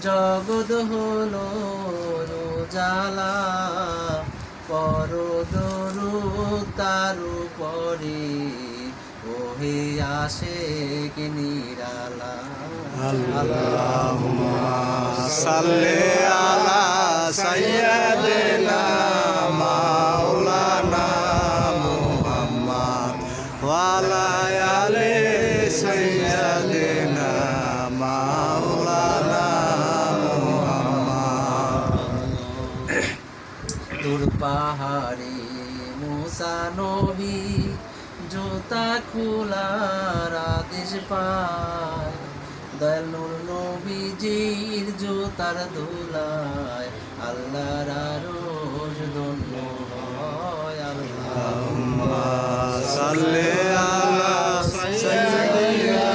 জগৎ হলো উজালা, পরদরু তার উপরে ওহে আশিক নিরালা। আল্লাহুম্মা সাল্লি আলা সাইয়্যিদিনা মাওলানা মুহাম্মদ ওয়া আলা আলি সাইয়্যিদিনা মাওলানা মুহাম্মদ। দূর পাহাড়ে মুসা নবী জুতা খোলার আদেশ পায়, দয়াল নূর নবীজির জুতার ধুলায় আল্লাহর আরশ ধন্য হয়। আল্লাহুম্মা সাল্লি আলা সাইয়্যিদিনা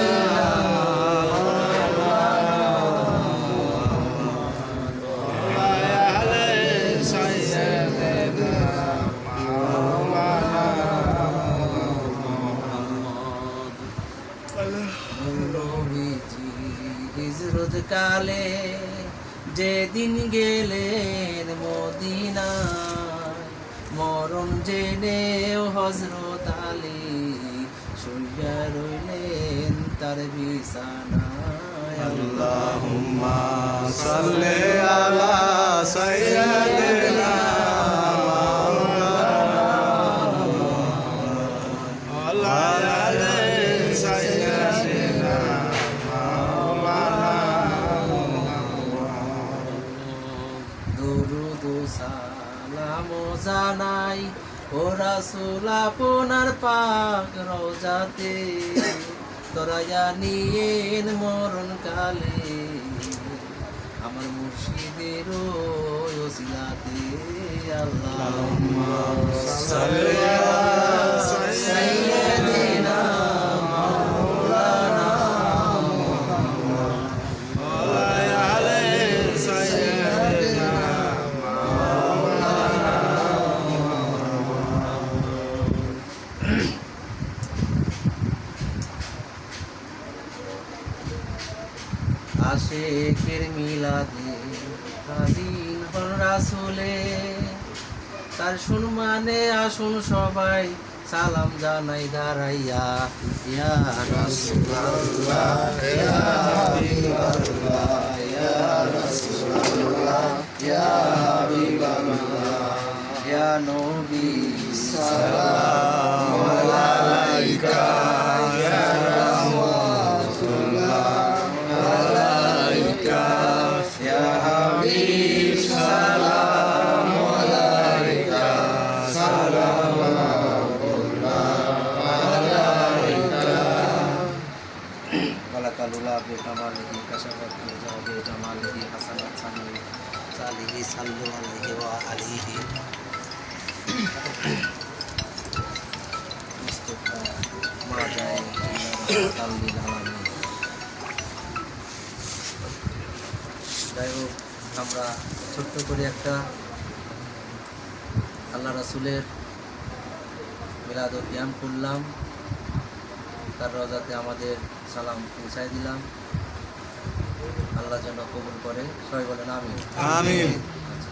হিজরত কালে যেদিন গেলেন মদিনায়, মরণ জেনেও হযরত আলী শুইয়া রইলেন তার বিছানায়। আল্লাহুম্মা সাল্লি আলা সাইয়্যিদিনা দরুদ ও সালাম জানাই ও রাসূল আপনার পাক রওজাতে, দরায়া নিয়েন মরণ কালে আমার মুর্শিদের ওসিলাতে। আল্লাহুম্মা সাল্লি আলা সাইয়্যিদিনা মাওলানা মুহাম্মদ ওয়া আলা আলি সাইয়্যিদিনা মাওলানা আশিকের মিলাদে হাজির হন রাসূলে, তার সম্মানে আসুন সবাই সালাম জানাই দাঁড়াইয়া। ইয়া রাসূলুল্লাহ ইয়া হাবিবাল্লাহ ইয়া রাসূলুল্লাহ ইয়া হাবিবাল্লাহ ইয়া নবী সালামু আলাইকা ইয়া রাসূলুল্লাহ আলাইকা ইয়া হাবিব সালামু আলাইকা সালামুল্লাহ আলাইকা। ওয়ালাকালুল্লাহ বিকামালিহি কাশাফাত বিজাহি জামালিহি হাসানাত সালিহি সাল্লু আলাইহি ওয়া আলিহি মুস্তাফা মা যায় তাল্লিল আলামিন। যাই হোক, আমরা ছোট্ট করে একটা আল্লাহ রাসূলের মিলাদ ও কিয়াম করলাম, তার রওজাতে আমাদের সালাম পৌঁছায় দিলাম। আল্লাহ যেন কবুল করে, সবাই বলেন আমিন। আমিন। আচ্ছা।